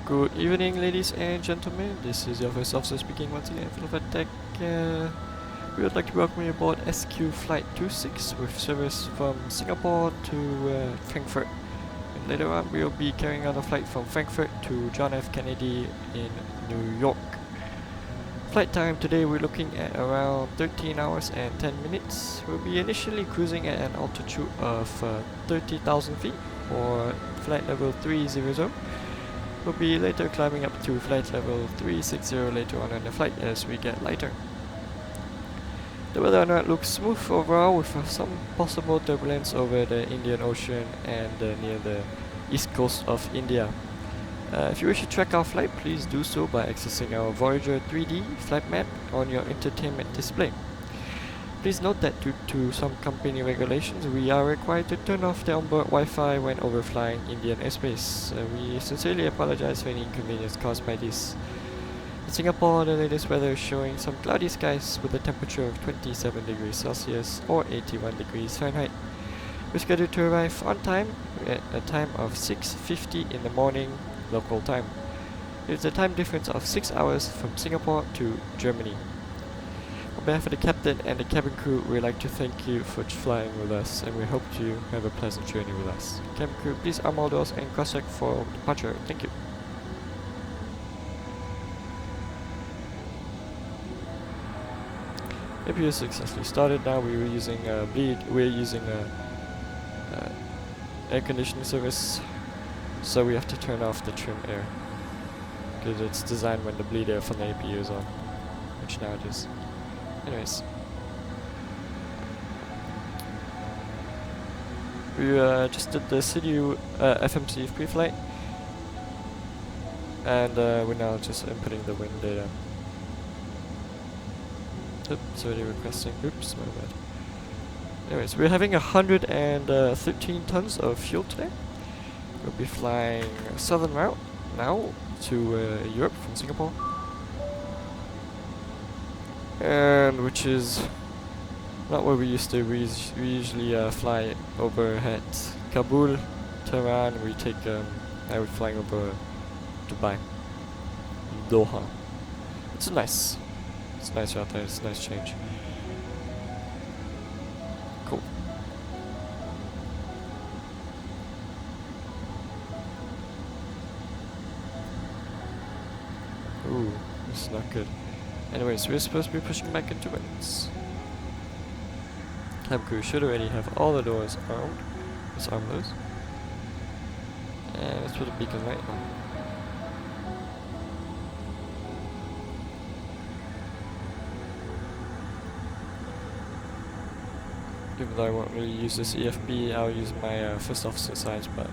Good evening, ladies and gentlemen. This is your first officer speaking once again from Tech. We would like to welcome you aboard SQ Flight 26 with service from Singapore to Frankfurt. And later on, we will be carrying out a flight from Frankfurt to John F. Kennedy in New York. Flight time today, we're looking at around 13 hours and 10 minutes. We'll be initially cruising at an altitude of 30,000 feet or flight level 300. We'll be later climbing up to flight level 360 later on in the flight as we get lighter. The weather on Earth looks smooth overall with some possible turbulence over the Indian Ocean and near the east coast of India. If you wish to track our flight, please do so by accessing our Voyager 3D flight map on your entertainment display. Please note that due to some company regulations, we are required to turn off the onboard Wi-Fi when overflying Indian airspace. We sincerely apologize for any inconvenience caused by this. In Singapore, the latest weather is showing some cloudy skies with a temperature of 27 degrees Celsius or 81 degrees Fahrenheit. We're scheduled to arrive on time at a time of 6:50 in the morning local time. There's a time difference of 6 hours from Singapore to Germany. On behalf of the captain and the cabin crew, we'd like to thank you for flying with us, and we hope you have a pleasant journey with us. Cabin crew, please arm all doors and cross-check for departure. Thank you. APU successfully started. Now we're using air conditioning service, so we have to turn off the trim air because it's designed when the bleed air from the APU is on, which now it is. Anyways, we just did the CDU FMC pre-flight, and we're now just inputting the wind data. Oops, it's already requesting. Oops, my bad. Anyways, we're having 113 tons of fuel today. We'll be flying a southern route now to Europe from Singapore. And which is not where we used to. We usually fly over at Kabul, Tehran. We take now we're flying over Dubai, Doha. It's nice out there. It's a nice change. Cool. Ooh, this is not good. Anyways, we're supposed to be pushing back into winds. Cabin crew should already have all the doors armed. Let's arm those. And let's put a beacon light on. Even though I won't really use this EFB, I'll use my first officer size, but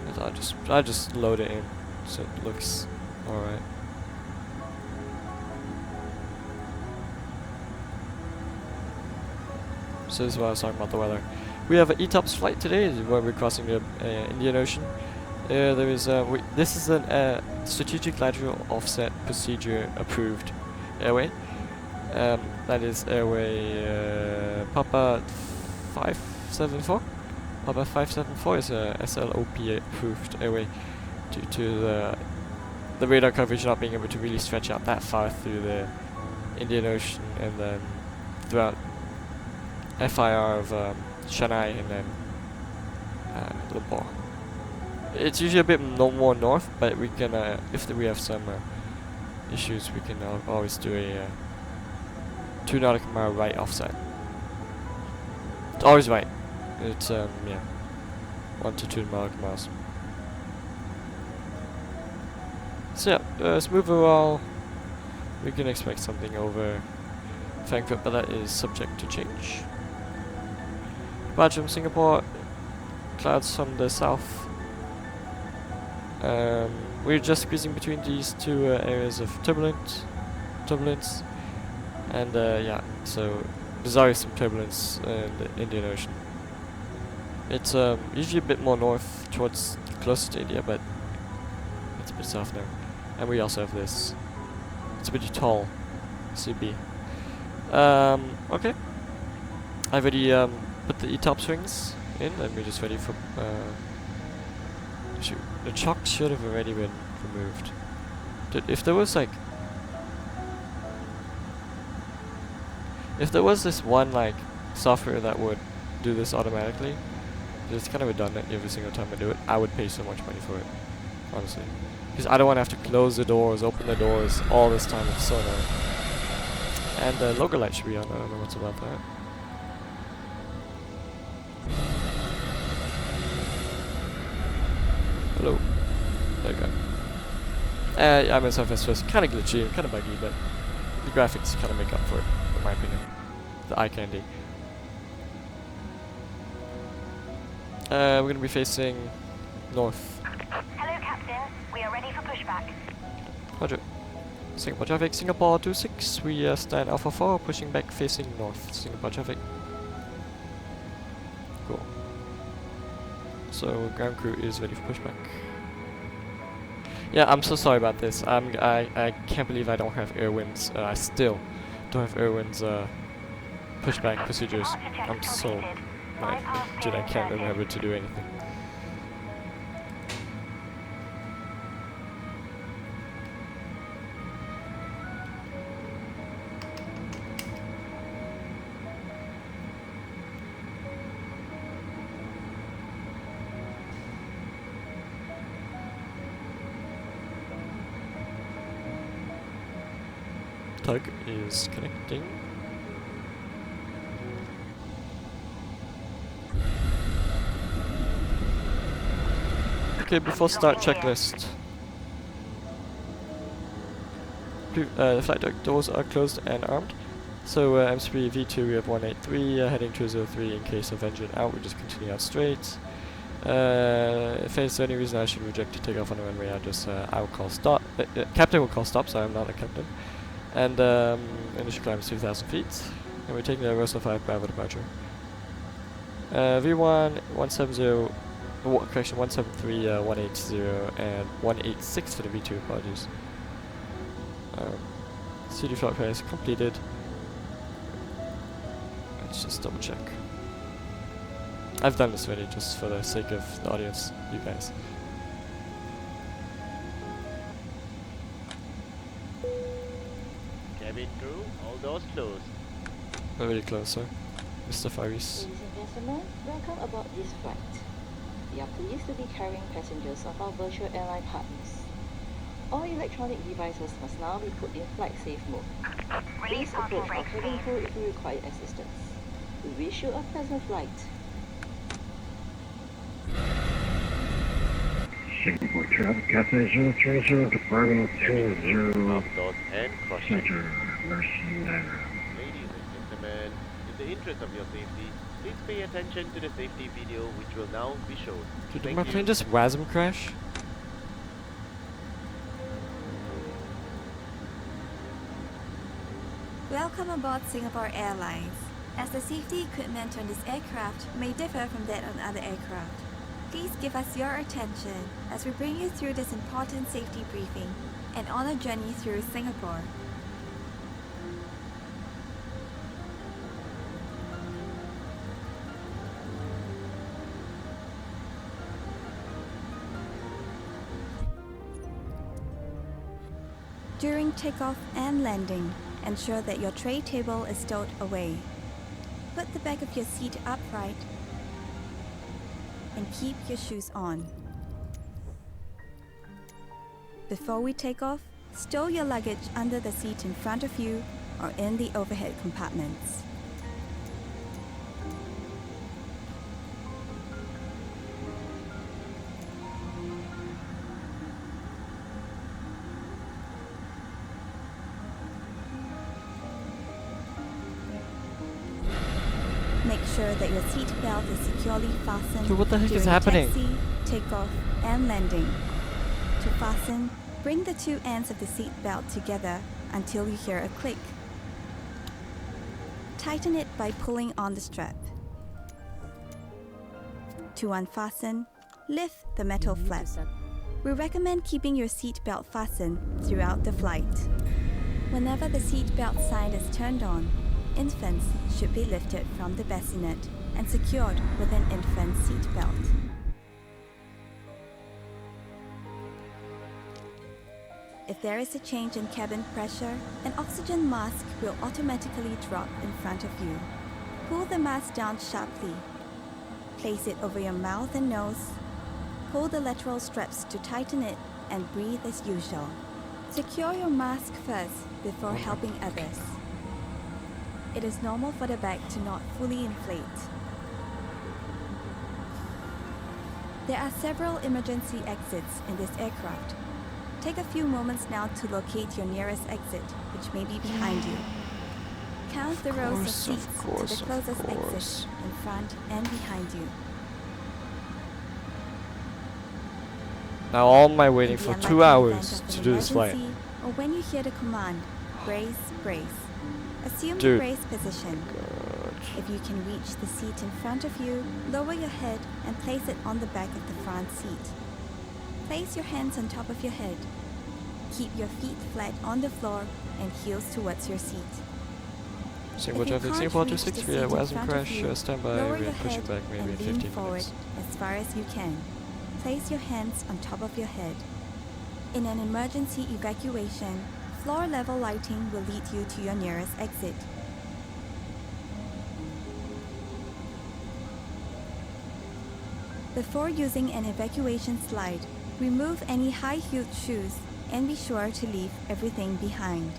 I thought I'll just load it in so it looks alright. So this is why I was talking about the weather. We have an ETOPS flight today, where we're crossing the Indian Ocean. There is this is a strategic lateral offset procedure approved airway. That is airway Papa 574. Papa 574 is a SLOP approved airway due to the radar coverage not being able to really stretch out that far through the Indian Ocean and then throughout FIR of Chennai and then Lumpur. It's usually a bit more north, but we can, if we have some issues, we can always do a 2 nautical mile right offset. It's always right. It's yeah, 1 to 2 nautical miles. So yeah, smooth overall. We can expect something over Frankfurt, but that is subject to change. Departure from Singapore, clouds from the south. We're just squeezing between these two areas of turbulence, and yeah, so there's always some turbulence in the Indian Ocean. It's usually a bit more north towards closer to India, but it's a bit south now. And we also have this. It's pretty tall, CB. Okay. I've already put the ETOPS wings in, and we're just ready for shoot. The chock should have already been removed. Dude, if there was like... If there was this one like software that would do this automatically, it's kind of redundant every single time I do it, I would pay so much money for it, honestly. Because I don't want to have to close the doors, open the doors, all this time. It's so annoying. And the logo light should be on. I don't know what's about that. Hello. There you go. Yeah, MSFS was kind of glitchy, kind of buggy, but the graphics kind of make up for it, in my opinion. The eye candy. We're going to be facing north. Hello, Captain. We are ready for pushback. Roger. Singapore traffic, Singapore 26. We stand Alpha 4, pushing back facing north. Singapore traffic. Cool. So ground crew is ready for pushback. Yeah, I'm so sorry about this. I can't believe I don't have air winds. I still don't have air winds pushback procedures. I'm so dude, I can't remember to do anything. Tug is connecting. Okay, before start checklist. The flight deck doors are closed and armed. So M3 V2 we have 183 heading 203 in case of engine out. We just continue out straight. If there's any reason I should reject to take off on the runway, I will call stop. Captain will call stop, so I'm not a captain. And initial climb is 2,000 feet. And we're taking the AROSO 5 Bravo departure. V1 170. Correction, 173, 180, and 186 for the V2, apologies. CD flight is completed. Let's just double check. I've done this already just for the sake of the audience, you guys. Cabin crew, all doors closed. We're really close, sir. Mr. Faris. Ladies and gentlemen, welcome aboard this flight. We are pleased to be carrying passengers of our virtual airline partners. All electronic devices must now be put in flight safe mode. Please approach our cabin crew if you require assistance. We wish you a pleasant flight. Singapore traffic, Cathay 030 to Bravo 20 Outdoors and crossing. Center, Mercy Navigraph. Ladies and gentlemen, in the interest of your safety, please pay attention to the safety video which will now be shown. Did my plane just WASM crash? Welcome aboard Singapore Airlines. As the safety equipment on this aircraft may differ from that on other aircraft, please give us your attention as we bring you through this important safety briefing and on a journey through Singapore. During takeoff and landing, ensure that your tray table is stowed away. Put the back of your seat upright and keep your shoes on. Before we take off, stow your luggage under the seat in front of you or in the overhead compartments. Make sure that your seat belt is securely fastened. Dude, what the heck is during happening? taxi, takeoff, and landing. To fasten, bring the two ends of the seat belt together until you hear a click. Tighten it by pulling on the strap. To unfasten, lift the metal flap. We recommend keeping your seat belt fastened throughout the flight. Whenever the seat belt sign is turned on, infants should be lifted from the bassinet and secured with an infant seat belt. If there is a change in cabin pressure, an oxygen mask will automatically drop in front of you. Pull the mask down sharply. Place it over your mouth and nose. Pull the lateral straps to tighten it and breathe as usual. Secure your mask first before helping others. It is normal for the bag to not fully inflate. There are several emergency exits in this aircraft. Take a few moments now to locate your nearest exit, which may be behind you. Count the rows of seats to the closest exit in front and behind you. Now all my waiting In the for unlikely 2 hours event of to an do this flight. emergency, or when you hear the command, brace, brace. Assume the Dude. brace position. If you can reach the seat in front of you, lower your head and place it on the back of the front seat. Place your hands on top of your head. Keep your feet flat on the floor and heels towards your seat. Singapore If you traffic, can't Singapore reach 26, the we are seat in WASM front of Crash, you, standby, lower we are your pushing head back maybe in and lean 15 forward minutes. as far as you can. Place your hands on top of your head. In an emergency evacuation, floor level lighting will lead you to your nearest exit. Before using an evacuation slide, remove any high-heeled shoes and be sure to leave everything behind.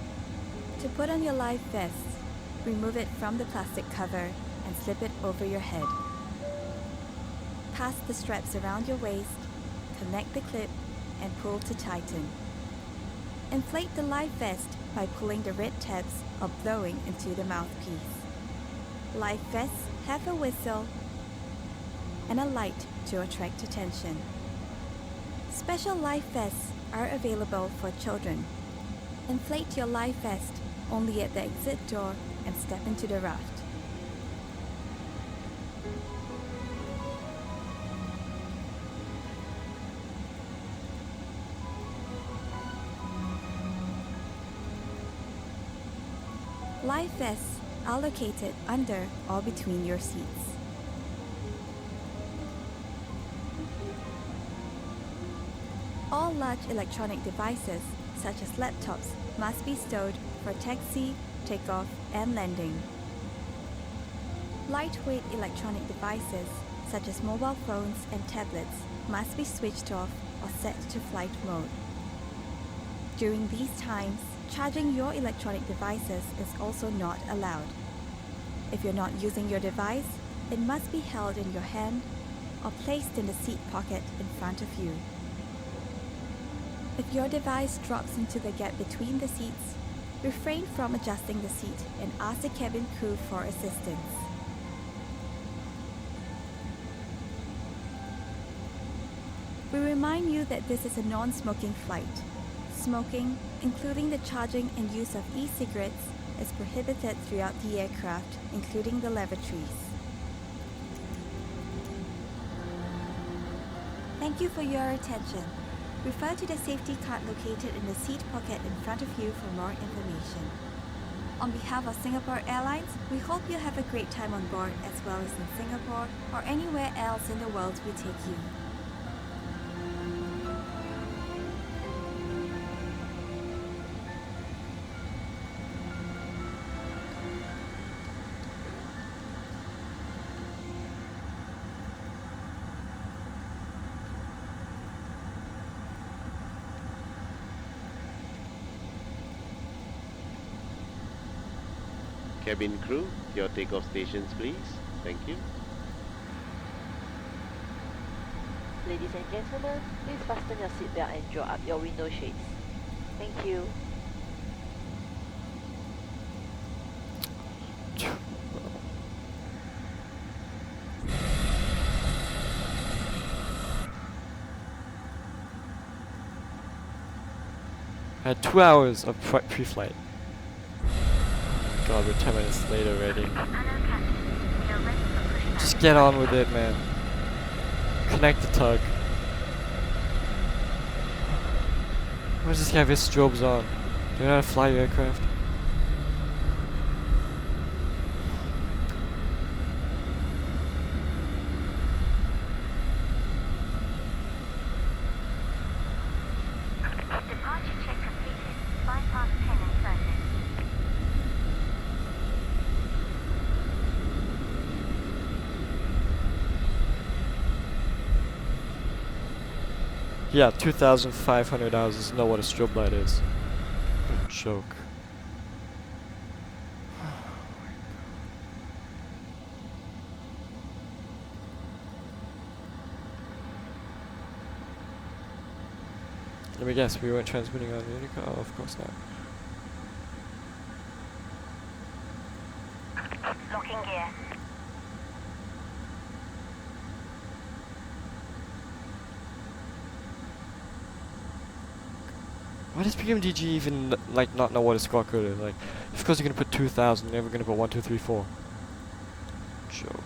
To put on your life vest, remove it from the plastic cover and slip it over your head. Pass the straps around your waist, connect the clip, and pull to tighten. Inflate the life vest by pulling the red tabs or blowing into the mouthpiece. Life vests have a whistle and a light to attract attention. Special life vests are available for children. Inflate your life vest only at the exit door and step into the raft. Life vests are located under or between your seats. All large electronic devices, such as laptops, must be stowed for taxi, takeoff, and landing. Lightweight electronic devices, such as mobile phones and tablets, must be switched off or set to flight mode. During these times, charging your electronic devices is also not allowed. If you're not using your device, it must be held in your hand or placed in the seat pocket in front of you. If your device drops into the gap between the seats, refrain from adjusting the seat and ask the cabin crew for assistance. We remind you that this is a non-smoking flight. Smoking, including the charging and use of e-cigarettes, is prohibited throughout the aircraft, including the lavatories. Thank you for your attention. Refer to the safety card located in the seat pocket in front of you for more information. On behalf of Singapore Airlines, we hope you have a great time on board as well as in Singapore or anywhere else in the world we take you. Cabin crew, your takeoff stations please. Thank you. Ladies and gentlemen, please fasten your seatbelt and draw up your window shades. Thank you. I had 2 hours of pre-flight. God, we're 10 minutes late already. Just get on with it, man. Connect the tug. Why does this guy have his strobes on? Do you know how to fly your aircraft? Departure check Yeah, 2,500 hours is not what a strobe light is. What a joke. Let me guess, we weren't transmitting on Unica? Oh, of course not. Locking gear. Why does PMDG even like not know what a squawk code is? Like, of course you're gonna put 2,000, you're never gonna put 1, 2, 3, 4. Joke.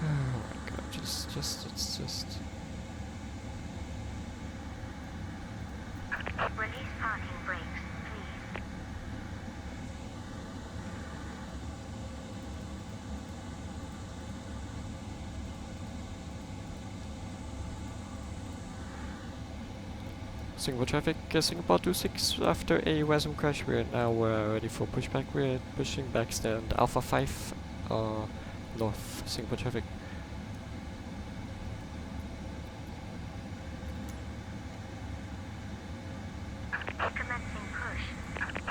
Oh my god, it's just. Release parking brakes, please. Singapore traffic, Singapore 26 after a WASM crash. We're now ready for pushback. We're pushing back stand Alpha 5 north Singapore traffic. Commencing push.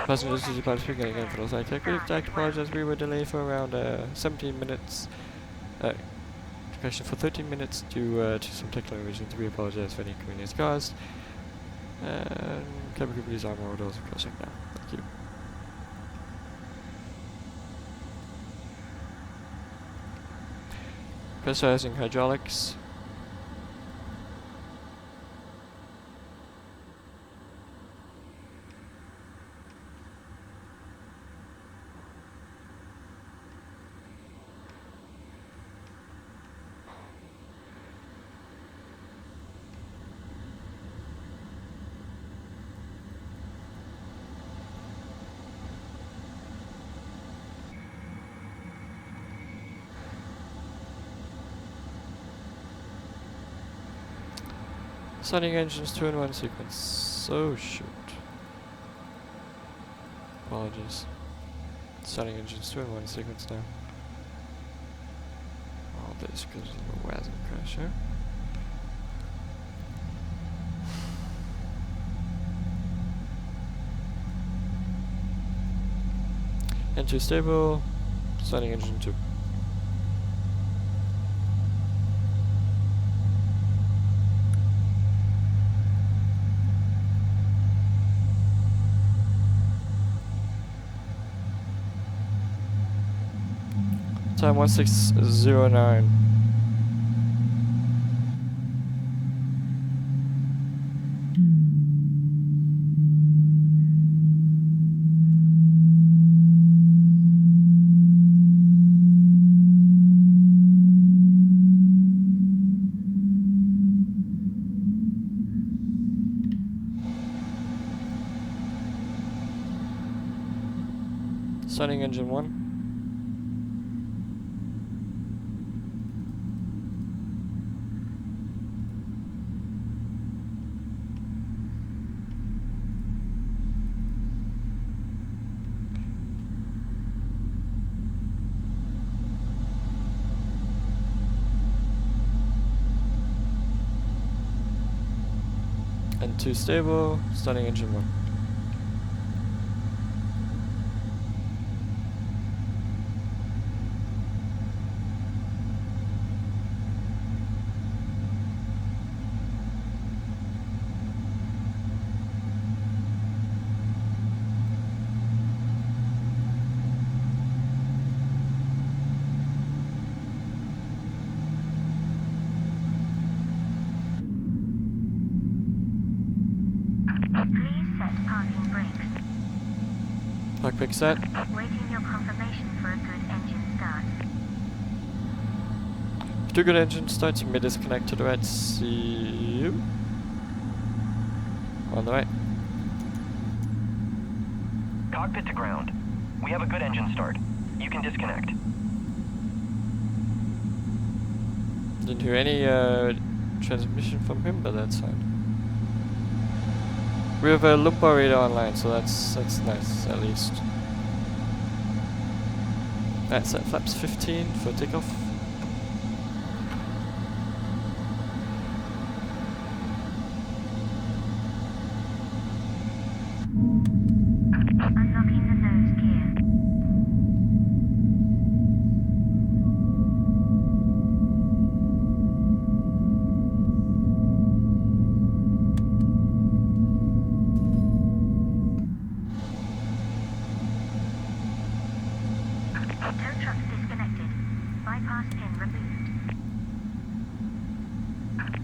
Passengers to depart speaking again for those I check. We'd like to apologize, we were delayed for around 17 minutes. Question for 13 minutes due to some technical reasons. We apologize for any inconvenience caused. And cabin crew, please arm our doors closing now. Thank you. Pressurizing hydraulics. Starting engines 2 in 1 sequence. Oh shoot. Apologies. Starting engines 2 in 1 sequence now. All this because of the WASM crash here. N2 stable. Starting engine 2. Time 1609. Starting engine 1. N2 stable, starting engine 1. Cockpit set. Waiting your confirmation for a good engine start. For 2 good engine starts, you may disconnect to the right. See you. On the right. Cockpit to ground. We have a good engine start. You can disconnect. Didn't hear any transmission from him, but that's fine. We have a Lumbar radar online, so that's nice, at least. That's at flaps 15 for takeoff.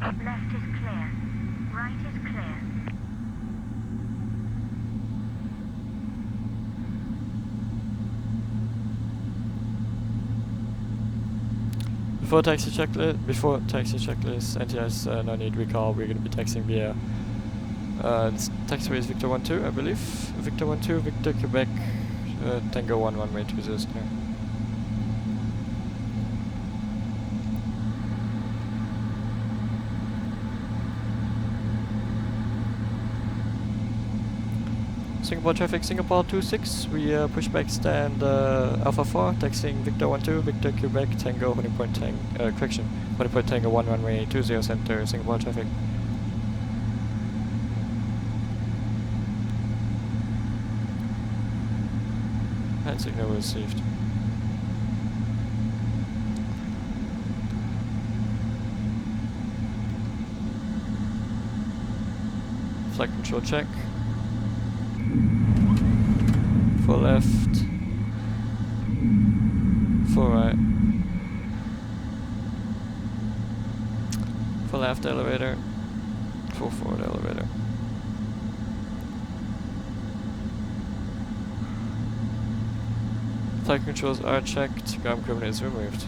Left is clear. Right is clear. Before taxi checklist, NTS no need recall. We're gonna be taxiing via this taxiway is Victor 12, I believe. Victor 12, Victor Quebec, Tango 1 runway 20 clear. Singapore traffic, Singapore 26, we push back stand Alpha 4, taxiing Victor 12, Victor Quebec, Tango, holding point correction, holding point Tango 1 runway 20 center, Singapore traffic. Hand signal received. Flight control check. For left, for right, for left elevator, for forward elevator. Flight controls are checked, ground equipment is removed.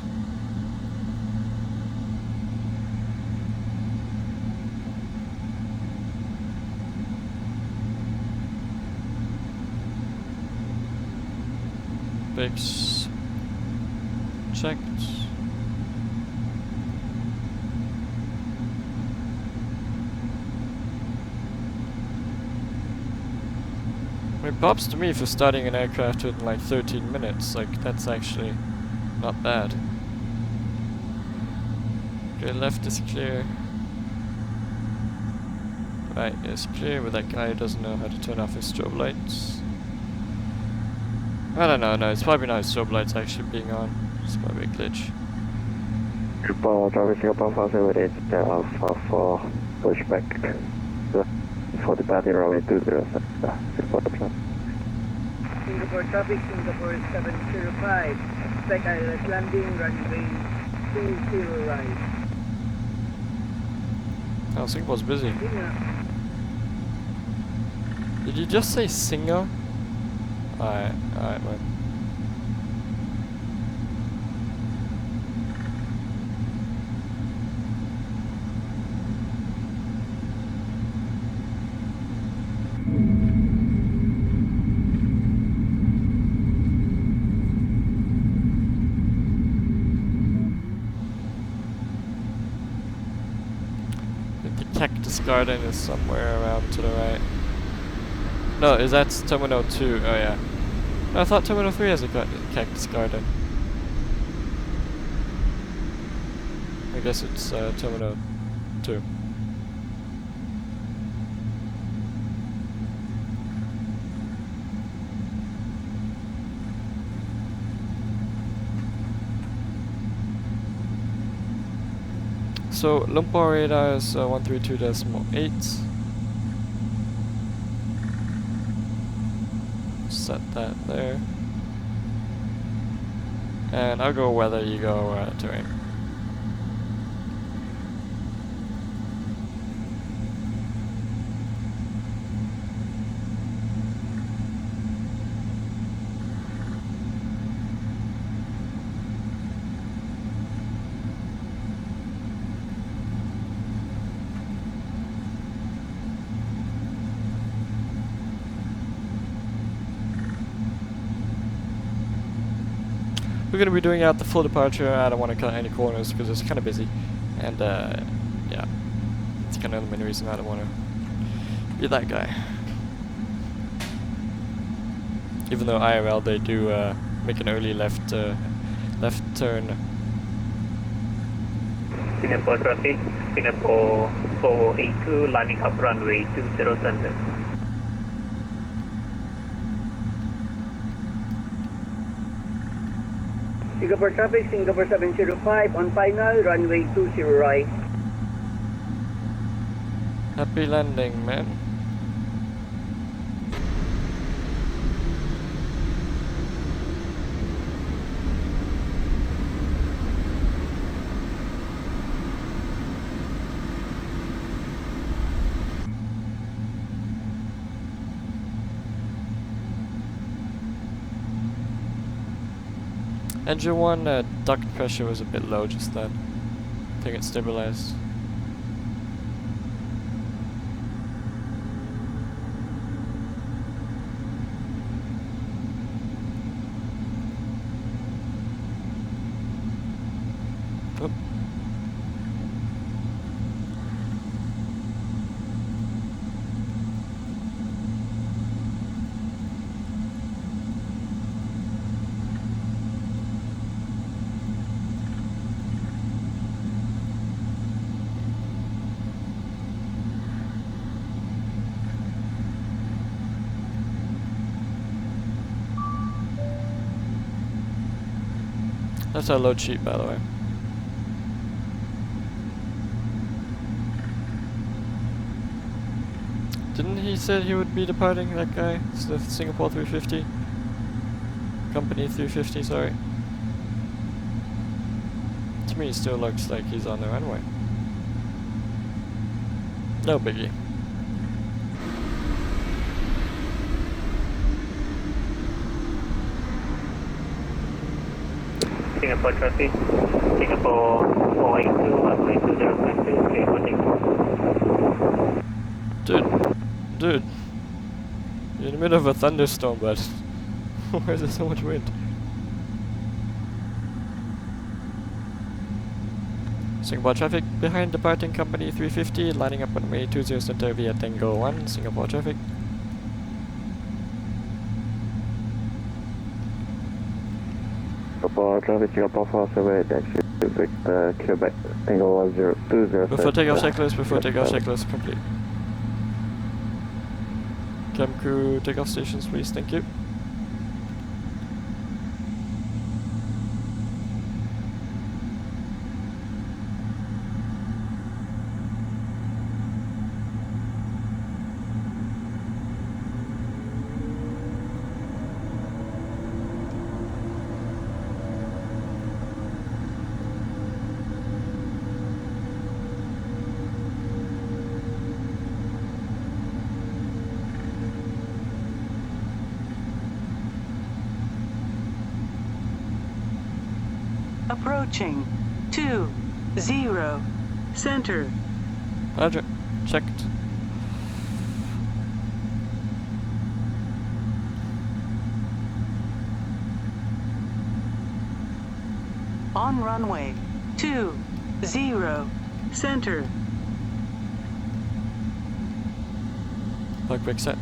Brakes checked. I mean, props to me for starting an aircraft in like 13 minutes. Like, that's actually not bad. Okay, left is clear. Right is clear, but that guy doesn't know how to turn off his strobe lights. I don't know, no, it's probably not his strobe lights actually being on. It's probably a glitch. Singapore traffic, Singapore 478, Alpha 4, pushback. For the party runway 20, Singapore traffic. Singapore traffic, Singapore 705, expect ILS landing, runway 20 right. Oh, Singapore's busy. Singer. Did you just say singer? Alright, man. The Cactus Garden is somewhere around to the right. No, that's Terminal 2. Oh yeah. I thought Terminal 3 has a Cactus Garden. I guess it's Terminal 2. So Lumpur radar is 132.8. Set that there. And I'll go weather, you go terrain. We're going to be doing out the full departure. I don't want to cut any corners because it's kind of busy. And yeah, it's kind of the main reason I don't want to be that guy. Even though IRL they do make an early left turn. Singapore traffic, Singapore 482 landing up runway 20 center. Singapore traffic, Singapore 705, on final, runway 20 right. Happy landing, man. Engine 1 duct pressure was a bit low just then. I think it stabilized. Oop. That's our load sheet, by the way. Didn't he say he would be departing, that guy? It's the Singapore 350? Company 350, sorry. To me, it still looks like he's on the runway. No biggie. Singapore traffic, Singapore 482, runway 20.2, clear for takeoff. Dude, you're in the middle of a thunderstorm, but why is there so much wind? Singapore traffic behind departing company 350, lining up on way 20 center via Tango 1, Singapore traffic. Singapore traffic, Singapore 47, taxi Quebec, Tango 1020. Before takeoff checklist complete. Cam crew takeoff stations please, thank you. Approaching 20 center. Roger, checked. On runway 20 center. Park brake set.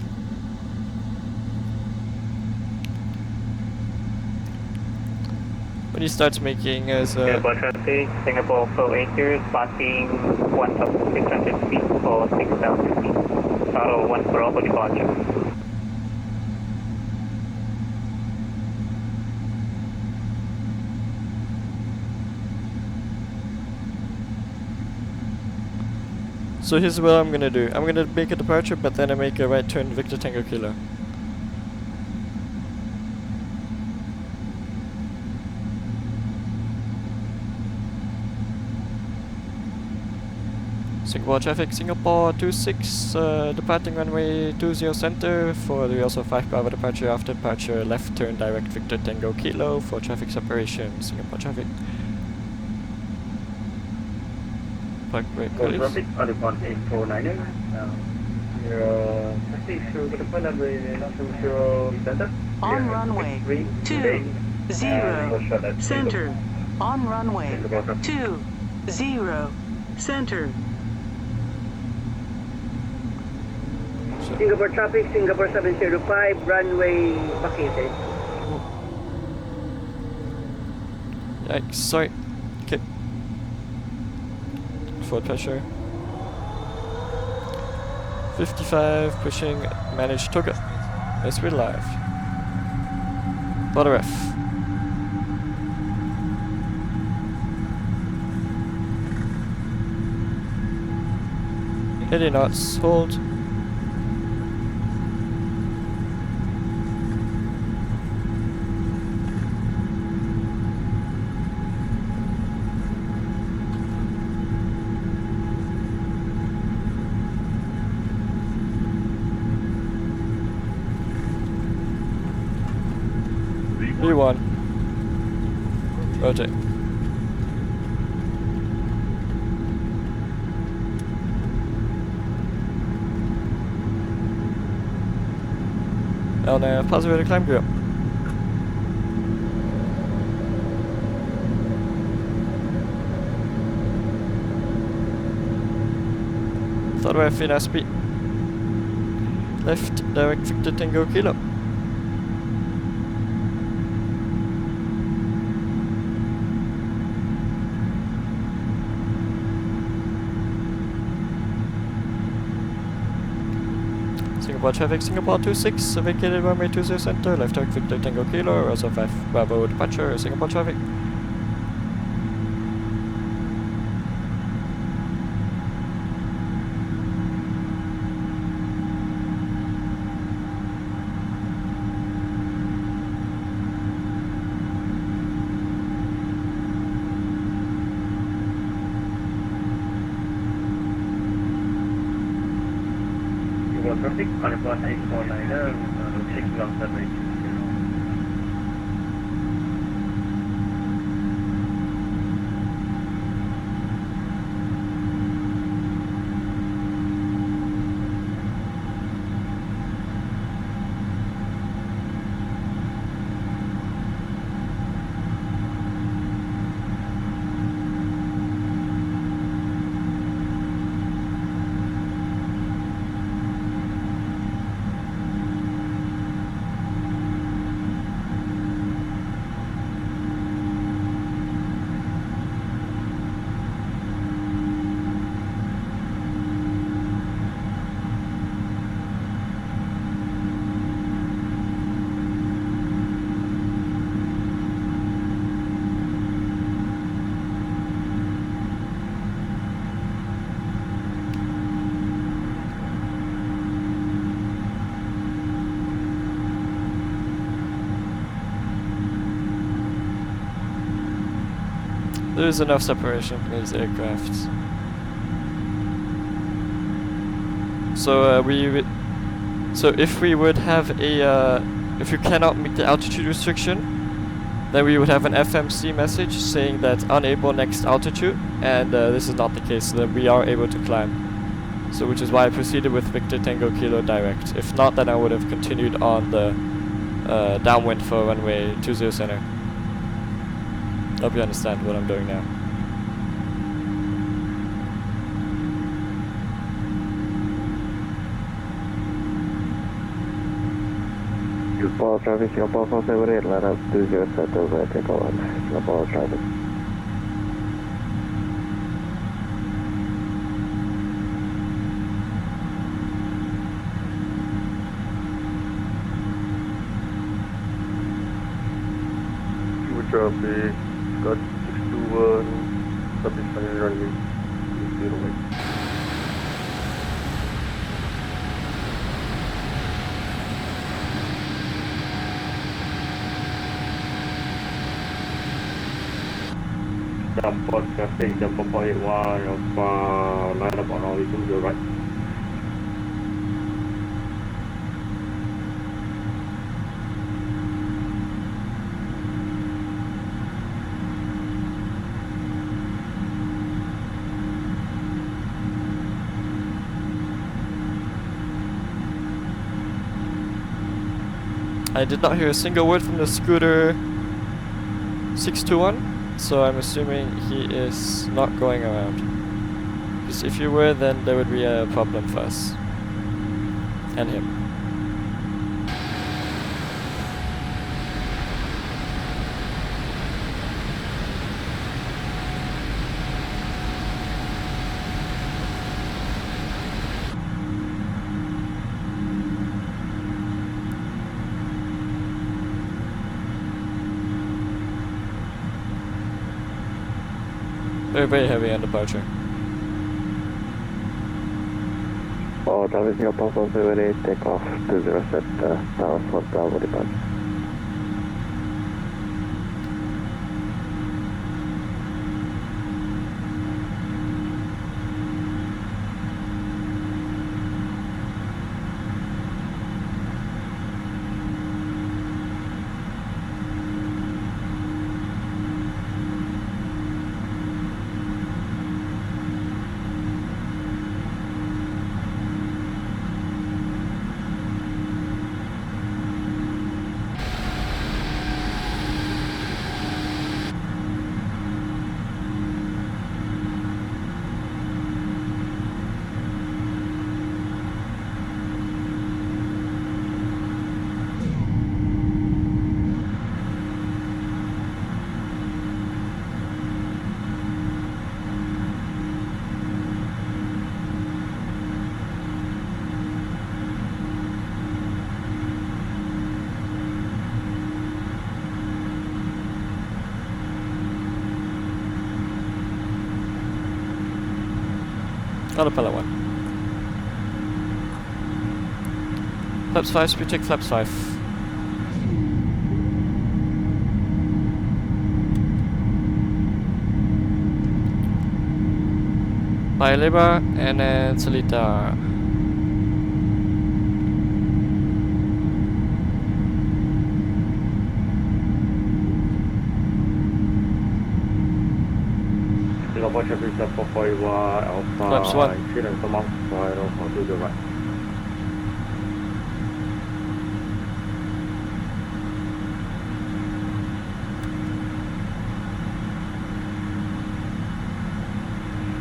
When he starts making as Singapore traffic, Singapore 480, passing 1,600 feet for 6,000 feet. Throttle 1 for departure. So here's what I'm gonna do. I'm gonna make a departure, but then I make a right turn Victor Tango Kilo. Singapore traffic, Singapore 26, departing runway 20 center for the also 5 Bravo departure. After departure, left turn direct Victor Tango Kilo for traffic separation, Singapore traffic. Park brake, please. Traffic, Addons 849er. On runway 20 center. On runway 20 center. Singapore traffic, Singapore 705, runway vacated. Yikes, sorry. Okay. Forward pressure. 55, pushing, manage TOGA. Yes, we're live. Bottom F. Heading knots, hold. V1. Roger. En passar vi climb group. Thought we have fina speed. Left direct Victor Tango Kilo. Singapore traffic, Singapore 26, vacated runway 20 center, left direct Victor Tango Kilo, AROSO 5 Bravo departure, Singapore traffic. Traffic, Alpha 849er, taking off the way. There is enough separation from these aircrafts. So so if we would have a if you cannot meet the altitude restriction, then we would have an FMC message saying that unable next altitude, and this is not the case, so then we are able to climb. So which is why I proceeded with Victor Tango Kilo direct. If not, then I would have continued on the downwind for runway 20 center. Hope you understand what I'm doing now. Singapore traffic, Singapore 478, line up 20 center, where take on Singapore traffic. Traffic, got 621, traffic final runway 08. Jump on traffic, jump on point 1 of line up on runway 20 right. I did not hear a single word from the scooter 621, so I'm assuming he is not going around. Because if you were, then there would be a problem for us. And him. Very, very heavy on departure. Oh, traffic Singapore 478, take off 20 center, now for Bravo departure. Autopilot 1. Flaps 5, speed check, flaps 5. By Liba and then Salita. Singapore traffic stop 441 Alpha. Flaps 1. Incident from outside Alpha to the right.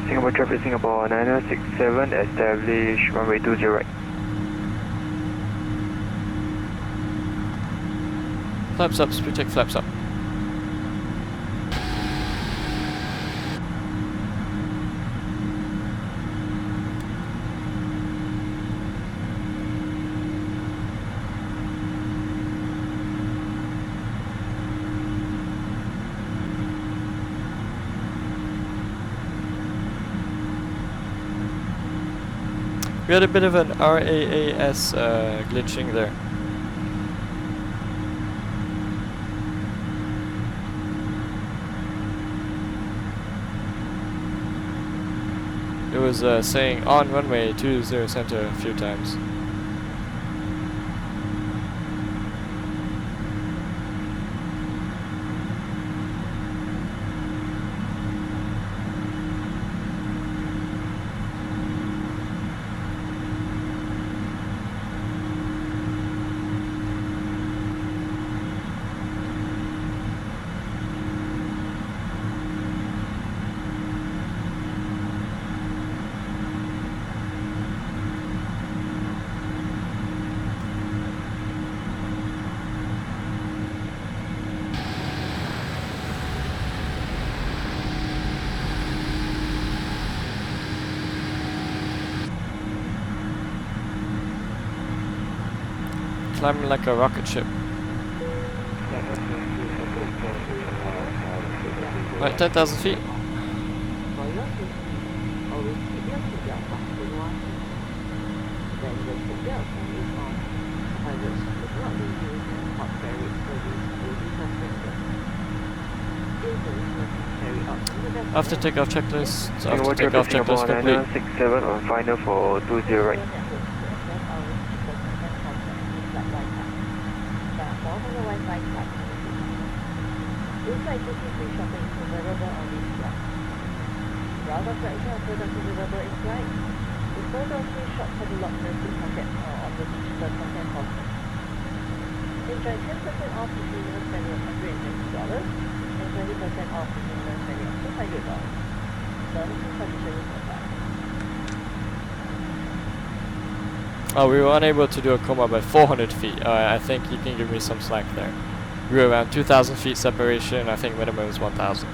Singapore traffic Singapore 9067 establish runway 20 right. Flaps up, speed check, flaps up. We had a bit of an RAAS glitching there. It was saying on runway 20 center a few times. Climbing like a rocket ship. Right, 10,000 feet. After takeoff checklist, after takeoff checklist complete. 967 on final for 20 right. Inside duty-free shopping is available on this flight. Router collection of products is available in flight. The photo-free shop catalog message content on the digital content portal. Enjoy 10% off the minimum spending of $120 and 20% off the minimum spending of $200. Terms and conditions apply. Oh, we were unable to do a coma by 400 feet. I think you can give me some slack there. We were around 2,000 feet separation. I think minimum is 1,000.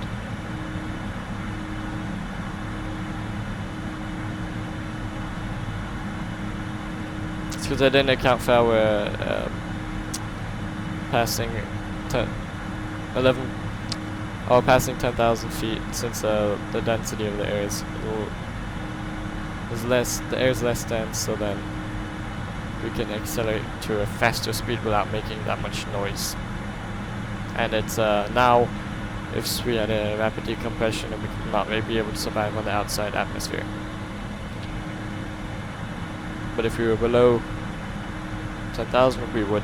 It's because I didn't account for our passing 10,000 feet, since the density of the air is less. The air is less dense, so then we can accelerate to a faster speed without making that much noise. And it's now, if we had a rapid decompression, we could not maybe be able to survive on the outside atmosphere. But if we were below 10,000, we would.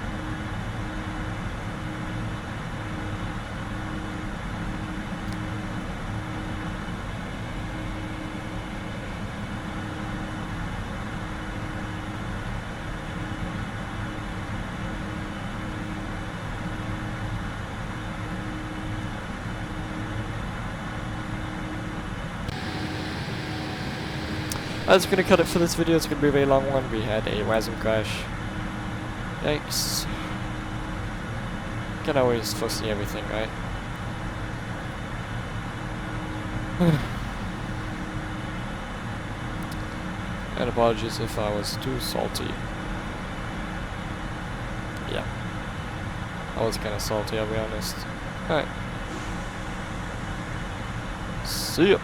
I'm just gonna cut it for this video. It's gonna be a very long one. We had a WASM crash. Yikes. Can always foresee everything, right? And apologies if I was too salty. Yeah. I was kinda salty, I'll be honest. Alright. See ya.